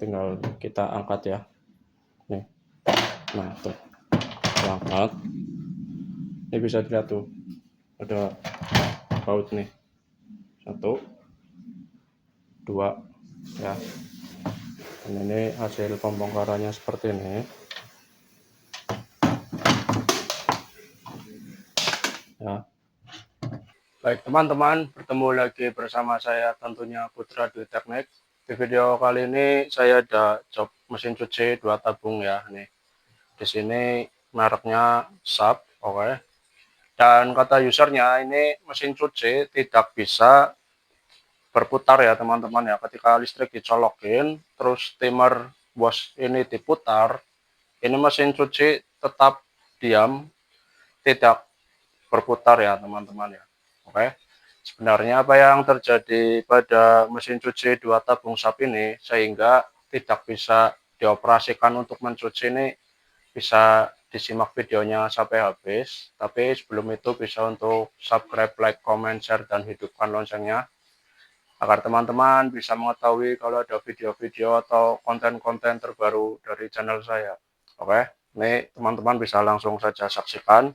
tinggal kita angkat ya. Nih, nah tuh, angkat. Ini bisa dilihat tuh, ada baut nih, 1, 2, ya. Dan ini hasil pembongkarannya seperti ini. Ya. Baik teman-teman, bertemu lagi bersama saya tentunya Putra Dwi Teknik. Di video kali ini saya ada job mesin cuci 2 tabung ya nih. Di sini mereknya SAP, oke. Dan kata usernya ini mesin cuci tidak bisa berputar ya teman-teman ya. Ketika listrik dicolokin, terus timer wash ini diputar, ini mesin cuci tetap diam, tidak berputar ya teman-teman ya. Oke. Sebenarnya apa yang terjadi pada mesin cuci 2 tabung SAP ini sehingga tidak bisa dioperasikan untuk mencuci ini, bisa disimak videonya sampai habis. Tapi sebelum itu bisa untuk subscribe, like, comment, share, dan hidupkan loncengnya agar teman-teman bisa mengetahui kalau ada video-video atau konten-konten terbaru dari channel saya. Oke, ini teman-teman bisa langsung saja saksikan.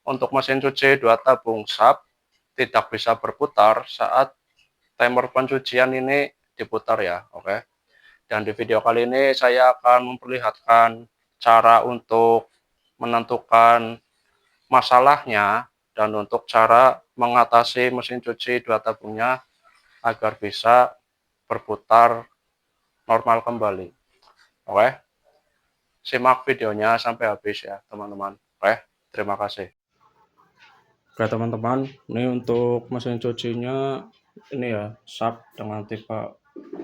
Untuk mesin cuci 2 tabung SAP tidak bisa berputar saat timer pencucian ini diputar ya, oke. Dan di video kali ini saya akan memperlihatkan cara untuk menentukan masalahnya dan untuk cara mengatasi mesin cuci 2 tabungnya agar bisa berputar normal kembali. Oke, simak videonya sampai habis ya teman-teman. Oke, terima kasih. Oke teman-teman, ini untuk mesin cucinya ini ya, SAP dengan tipe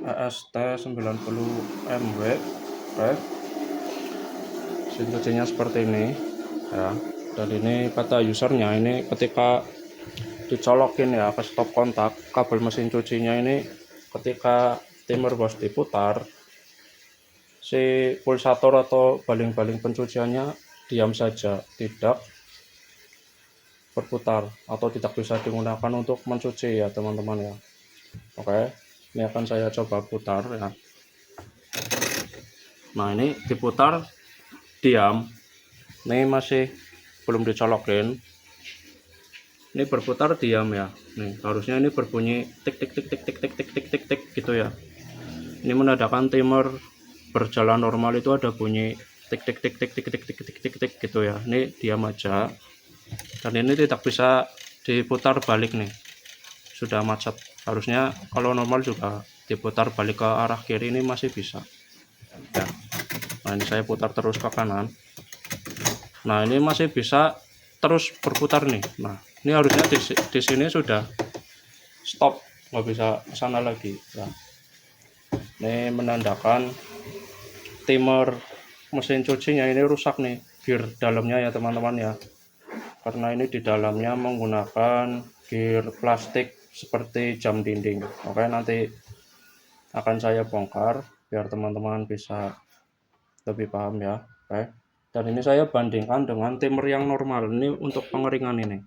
EST90MW. Oke, mesin cucinya seperti ini ya. Dan ini kata usernya, ini ketika dicolokin ya ke stop kontak kabel mesin cucinya ini, ketika timer wash diputar, si pulsator atau baling-baling pencuciannya diam saja, tidak berputar atau tidak bisa digunakan untuk mencuci ya teman-teman ya. Oke, ini akan saya coba putar ya. Nah ini diputar diam, ini masih belum dicolokin, ini berputar diam ya. Nih harusnya ini berbunyi tik tik tik tik tik tik tik tik tik tik gitu ya. Ini menandakan timer berjalan normal itu ada bunyi tik tik tik tik tik tik tik tik tik tik gitu ya. Ini diam aja. Dan ini tidak bisa diputar balik nih, sudah macet. Harusnya kalau normal juga diputar balik ke arah kiri, ini masih bisa ya. Nah ini saya putar terus ke kanan, nah ini masih bisa terus berputar nih. Nah ini harusnya di sini sudah stop, nggak bisa ke sana lagi ya. Ini menandakan timer mesin cucinya ini rusak nih, gear dalamnya ya teman-teman ya. Karena ini di dalamnya menggunakan gear plastik seperti jam dinding. Oke, nanti akan saya bongkar biar teman-teman bisa lebih paham ya. Oke, dan ini saya bandingkan dengan timer yang normal. Ini untuk pengeringan, ini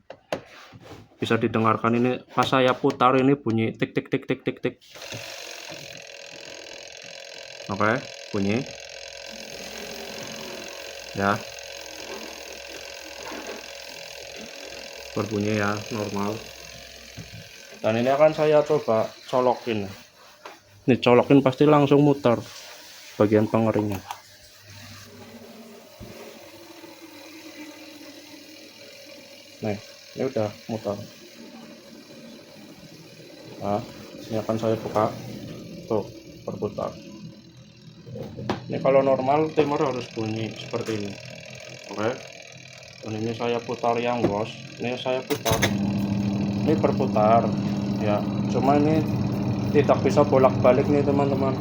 bisa didengarkan, ini pas saya putar ini bunyi tik tik tik tik tik tik. Oke, bunyi ya, berbunyi ya, normal. Dan ini akan saya coba colokin. Ini colokin pasti langsung muter bagian pengeringnya. Nih, ini udah muter. Nah, ini akan saya buka. Tuh, berputar. Ini kalau normal timer harus bunyi seperti ini. Oke. Dan ini saya putar yang wash. Ini saya putar. Ini berputar ya. Cuma ini tidak bisa bolak-balik nih teman-teman.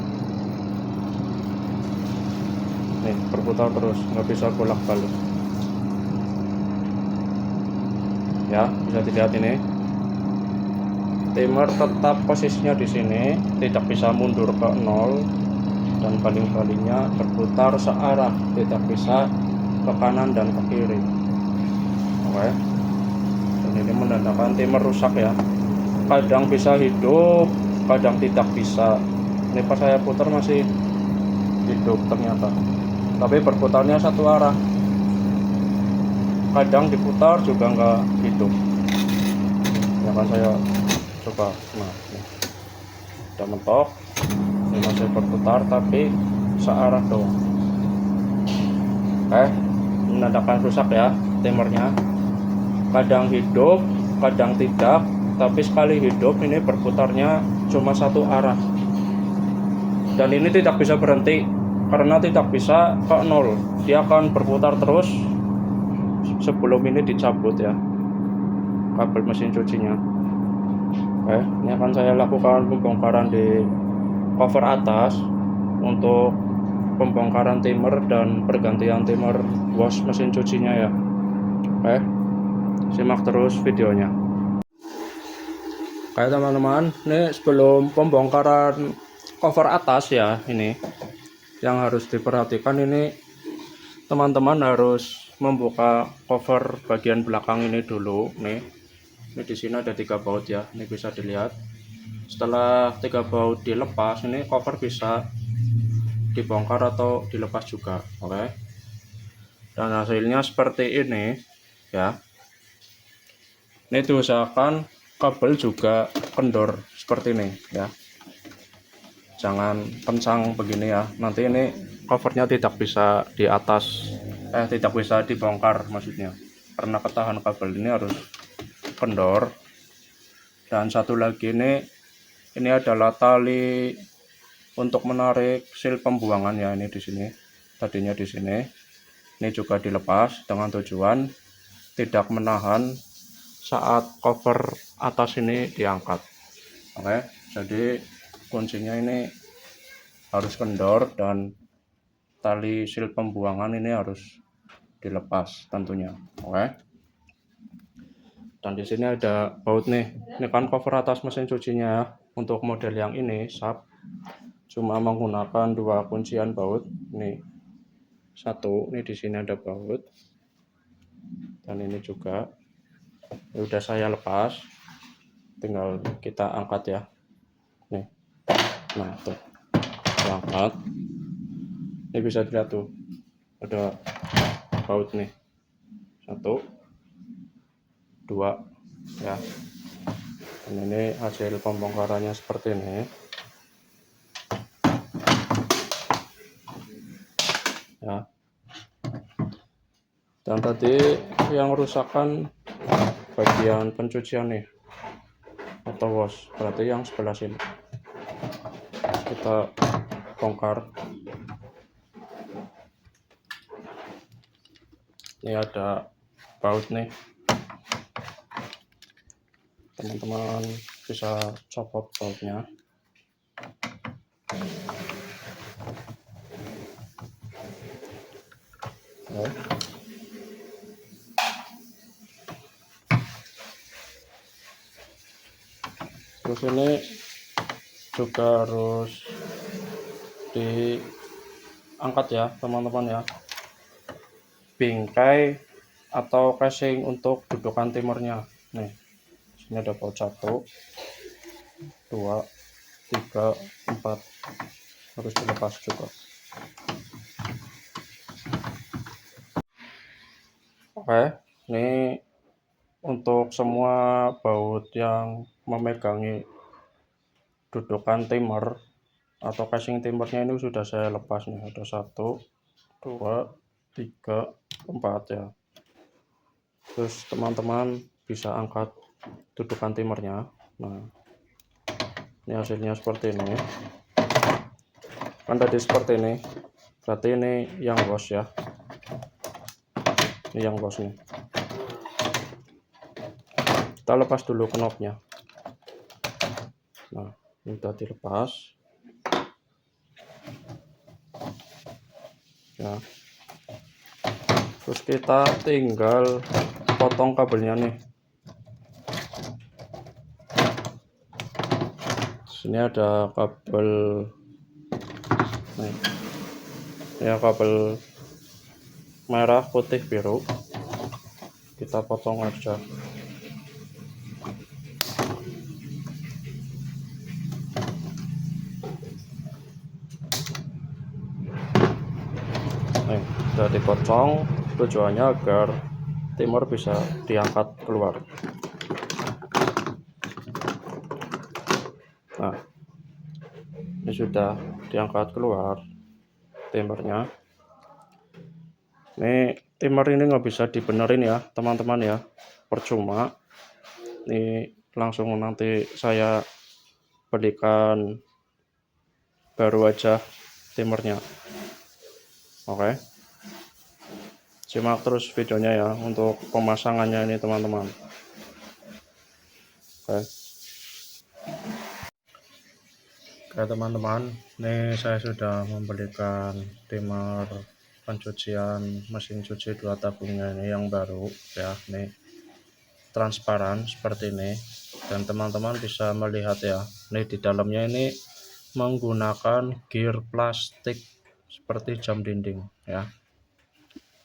Nih, berputar terus, nggak bisa bolak-balik. Ya, bisa dilihat ini. Timer tetap posisinya di sini, tidak bisa mundur ke 0, dan baling-balingnya berputar searah, tidak bisa ke kanan dan ke kiri. Oke. Dan ini menandakan timer rusak ya. Kadang bisa hidup, kadang tidak bisa. Ini pas saya putar masih hidup ternyata, tapi berputarnya satu arah, kadang diputar juga nggak hidup ya kan. Saya coba, nah nih, udah mentok, ini masih berputar tapi searah doang. Menandakan rusak ya timernya, kadang hidup kadang tidak, tapi sekali hidup ini berputarnya cuma satu arah, dan ini tidak bisa berhenti karena tidak bisa ke nol, dia akan berputar terus sebelum ini dicabut ya kabel mesin cucinya. Ini akan saya lakukan pembongkaran di cover atas untuk pembongkaran timer dan pergantian timer wash mesin cucinya ya. Simak terus videonya. Teman-teman, ini sebelum pembongkaran cover atas ya, ini yang harus diperhatikan, ini teman-teman harus membuka cover bagian belakang ini dulu. Nih, ini di sini ada 3 baut ya, ini bisa dilihat. Setelah 3 baut dilepas, ini cover bisa dibongkar atau dilepas juga. Dan hasilnya seperti ini ya. Ini diusahakan kabel juga kendor seperti ini ya, jangan kencang begini ya, nanti ini covernya tidak bisa di atas, tidak bisa dibongkar maksudnya, karena ketahan kabel ini harus kendor. Dan satu lagi ini adalah tali untuk menarik sil pembuangan ya, ini di sini, tadinya di sini, ini juga dilepas dengan tujuan tidak menahan saat cover atas ini diangkat. Jadi kuncinya ini harus kendor dan tali sil pembuangan ini harus dilepas tentunya. Dan di sini ada baut nih, ini kan cover atas mesin cucinya. Untuk model yang ini sub cuma menggunakan 2 kuncian baut. Ini satu, ini di sini ada baut, dan ini juga. Ini udah saya lepas, tinggal kita angkat ya. Nih, nah tuh, angkat. Ini bisa dilihat tuh, ada baut nih, 1, 2 ya. Dan ini hasil pembongkarannya seperti ini ya. Dan tadi yang rusakan bagian pencucian nih atau wash, berarti yang sebelah sini. Kita bongkar. Ini ada baut nih, teman-teman bisa copot bautnya. Terus ini juga harus diangkat ya teman-teman ya, bingkai atau casing untuk dudukan timernya. Nih, sini ada baut 1, 2, 3, 4, harus dilepas juga. Ini untuk semua baut yang memegangi dudukan timer atau casing timernya ini sudah saya lepas nih. Ada 1, 2, 3, 4 ya. Terus teman-teman bisa angkat dudukan timernya. Nah, ini hasilnya seperti ini. Kan tadi seperti ini, berarti ini yang wash ya. Ini yang wash nih. Kita lepas dulu knopnya. Nah, ini sudah dilepas ya. Terus kita tinggal potong kabelnya nih. Sini ada kabel nih, ya, kabel merah, putih, biru. Kita potong aja. Nih, sudah dipotong, tujuannya agar timur bisa diangkat keluar. Nah, ini sudah diangkat keluar timurnya. Ini timer ini nggak bisa dibenerin ya teman-teman ya, percuma. Ini langsung nanti saya belikan baru aja timernya. Oke, simak terus videonya ya untuk pemasangannya ini teman-teman. Oke teman-teman, ini saya sudah membelikan timer pencucian mesin cuci 2 tabungnya ini yang baru ya, nih transparan seperti ini, dan teman-teman bisa melihat ya, nih di dalamnya ini menggunakan gear plastik seperti jam dinding ya,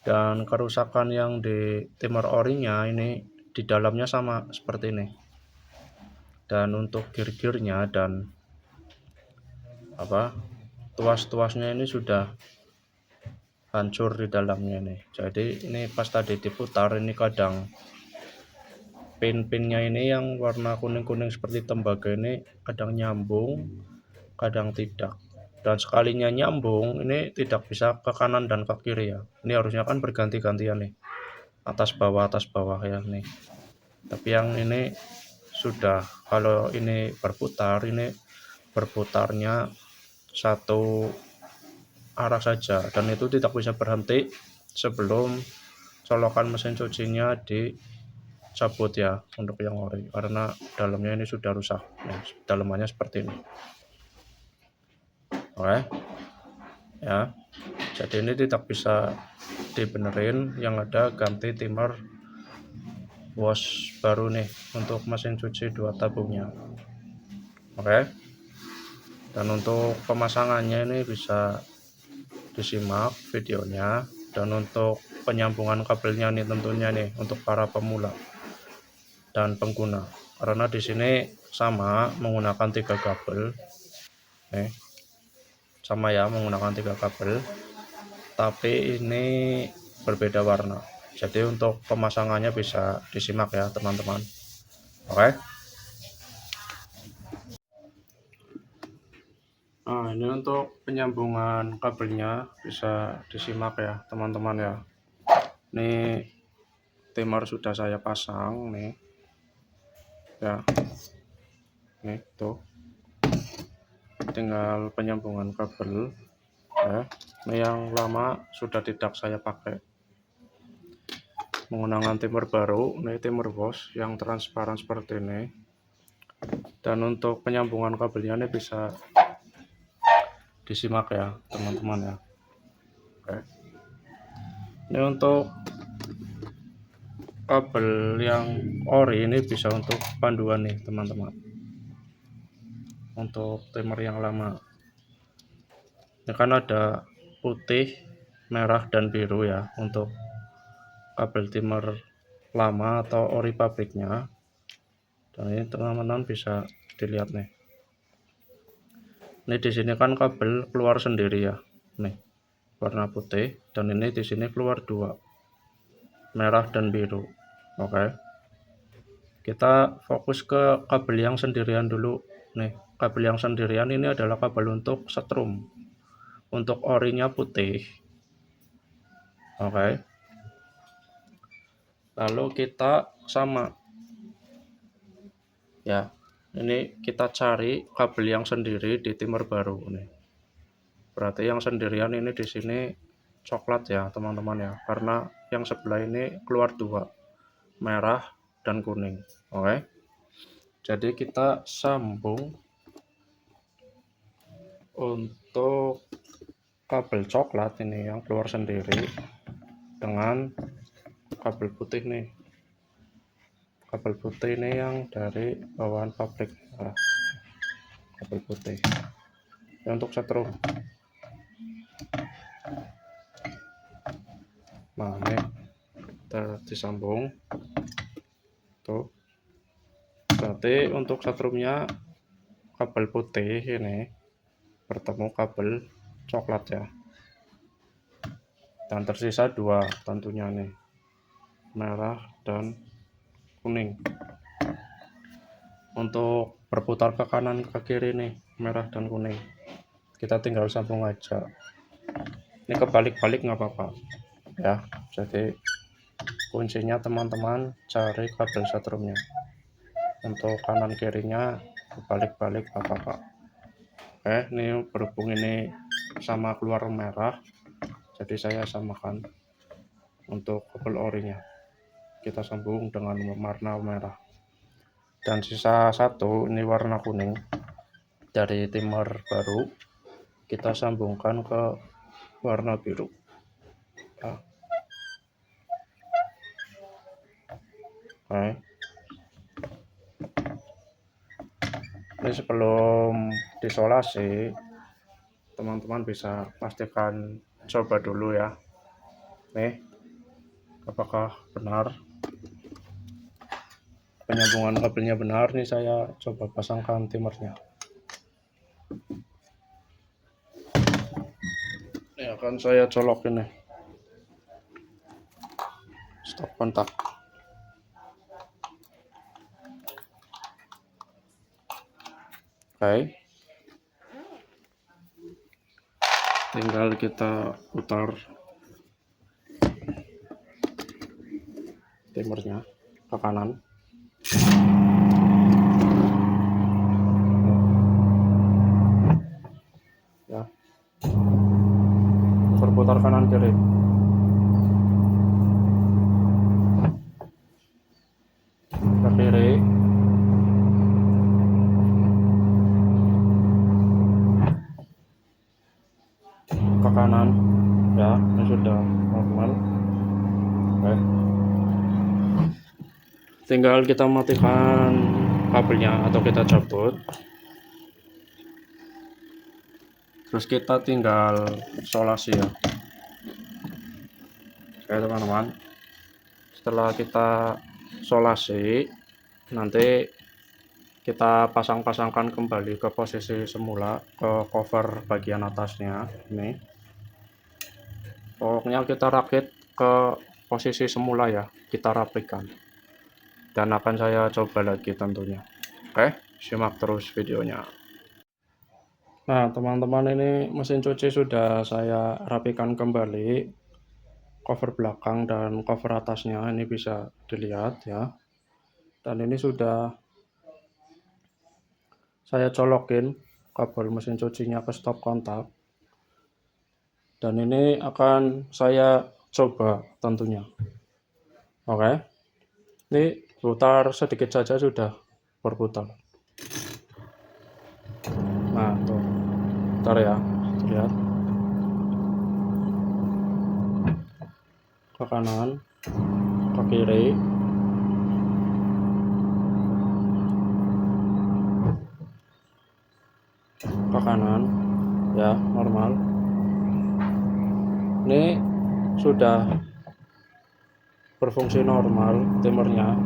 dan kerusakan yang di timer orinya ini di dalamnya sama seperti ini, dan untuk gear-gearnya dan tuas-tuasnya ini sudah hancur di dalamnya nih. Jadi ini pas tadi diputar ini kadang pin-pinnya ini yang warna kuning-kuning seperti tembaga ini kadang nyambung, kadang tidak. Dan sekalinya nyambung ini tidak bisa ke kanan dan ke kiri ya. Ini harusnya kan berganti-gantian nih, atas bawah ya nih. Tapi yang ini sudah, kalau ini berputar, ini berputarnya satu arah saja, dan itu tidak bisa berhenti sebelum colokan mesin cucinya dicabut ya untuk yang ori, karena dalamnya ini sudah rusak. Nah, dalamannya seperti ini. Oke ya, jadi ini tidak bisa dibenerin, yang ada ganti timer wash baru nih untuk mesin cuci 2 tabungnya. Oke, dan untuk pemasangannya ini bisa disimak videonya, dan untuk penyambungan kabelnya nih tentunya nih untuk para pemula dan pengguna, karena di sini sama menggunakan 3 kabel sama ya, menggunakan 3 kabel, tapi ini berbeda warna. Jadi untuk pemasangannya bisa disimak ya teman-teman. Oke. Nah, ini untuk penyambungan kabelnya bisa disimak ya teman-teman ya. Ini timer sudah saya pasang nih ya, nih tuh, tinggal penyambungan kabel ya. Ini yang lama sudah tidak saya pakai, menggunakan timer baru, ini timer wash yang transparan seperti ini. Dan untuk penyambungan kabelnya ini bisa disimak ya teman-teman ya. Oke, ini untuk kabel yang ori ini bisa untuk panduan nih teman-teman. Untuk timer yang lama ini kan ada putih, merah, dan biru ya untuk kabel timer lama atau ori pabriknya. Dan ini teman-teman bisa dilihat nih. Ini di sini kan kabel keluar sendiri ya, nih warna putih, dan ini di sini keluar 2, merah dan biru. Oke, kita fokus ke kabel yang sendirian dulu nih. Kabel yang sendirian ini adalah kabel untuk setrum, untuk orinya putih. Oke, lalu kita sama ya, ini kita cari kabel yang sendiri di timer baru nih. Berarti yang sendirian ini di sini coklat ya teman-teman ya, karena yang sebelah ini keluar 2, merah dan kuning. Oke, jadi kita sambung untuk kabel coklat ini yang keluar sendiri dengan kabel putih nih. Kabel putih ini yang dari bawaan pabrik, kabel putih ini untuk setrum. Nah, ini kita disambung tuh. Berarti untuk setrumnya kabel putih ini bertemu kabel coklat ya. dan tersisa 2 tentunya nih, merah dan kuning. Untuk berputar ke kanan ke kiri nih, merah dan kuning, kita tinggal sambung aja. Ini kebalik-balik nggak apa-apa ya. Jadi kuncinya teman-teman cari kabel setrumnya. Untuk kanan kirinya kebalik-balik apa-apa. Oke, ini berhubung ini sama keluar merah, jadi saya samakan. Untuk kabel orinya kita sambung dengan warna merah, dan sisa 1 ini warna kuning dari timer baru kita sambungkan ke warna biru ya. Oke. Ini sebelum disolasi, teman-teman bisa pastikan coba dulu ya, nih apakah benar penyambungan kabelnya benar. Nih saya coba pasangkan timernya. Ini akan saya colokin nih, stop kontak. Oke, tinggal kita putar timernya ke kanan ya, berputar kanan kiri. Ke kiri, ke kanan ya, ini sudah normal. Oke, tinggal kita matikan kabelnya atau kita cabut, terus kita tinggal solasi ya. Oke teman-teman, setelah kita solasi, nanti kita pasang-pasangkan kembali ke posisi semula, ke cover bagian atasnya ini. Pokoknya kita rakit ke posisi semula ya, kita rapikan, dan akan saya coba lagi tentunya. Oke, simak terus videonya. Nah teman-teman, ini mesin cuci sudah saya rapikan kembali, cover belakang dan cover atasnya ini bisa dilihat ya. Dan ini sudah saya colokin kabel mesin cucinya ke stop kontak, dan ini akan saya coba tentunya. Oke, ini putar sedikit saja sudah berputar. Nah tuh, putar ya, lihat ke kanan, ke kiri, ke kanan ya, normal. Ini sudah berfungsi normal timernya.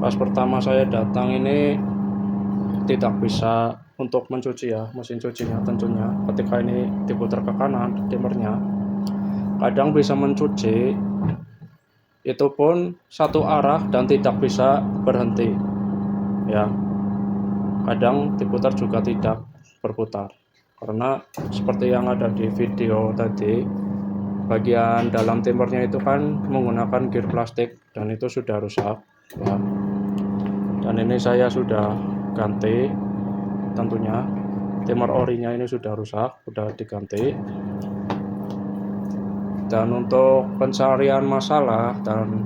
Pas pertama saya datang ini tidak bisa untuk mencuci ya, mesin cucinya tentunya. Ketika ini diputar ke kanan timernya, kadang bisa mencuci, itu pun satu arah dan tidak bisa berhenti ya. Kadang diputar juga tidak berputar, karena seperti yang ada di video tadi, bagian dalam timernya itu kan menggunakan gear plastik dan itu sudah rusak ya. Dan ini saya sudah ganti tentunya, timer orinya ini sudah rusak, sudah diganti. Dan untuk pencarian masalah dan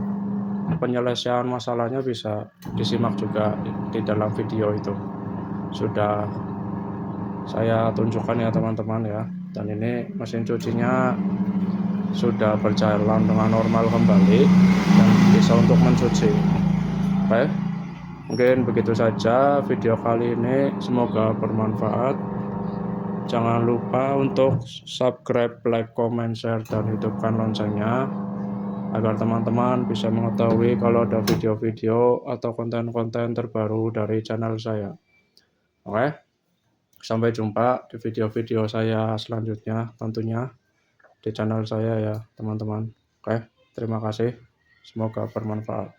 penyelesaian masalahnya bisa disimak juga di dalam video itu, sudah saya tunjukkan ya teman-teman ya. Dan ini mesin cucinya sudah berjalan dengan normal kembali dan bisa untuk mencuci. Oke, mungkin begitu saja video kali ini, semoga bermanfaat. Jangan lupa untuk subscribe, like, comment, share, dan hidupkan loncengnya agar teman-teman bisa mengetahui kalau ada video-video atau konten-konten terbaru dari channel saya. Oke, sampai jumpa di video-video saya selanjutnya tentunya. di channel saya ya teman-teman. Oke, terima kasih. Semoga bermanfaat.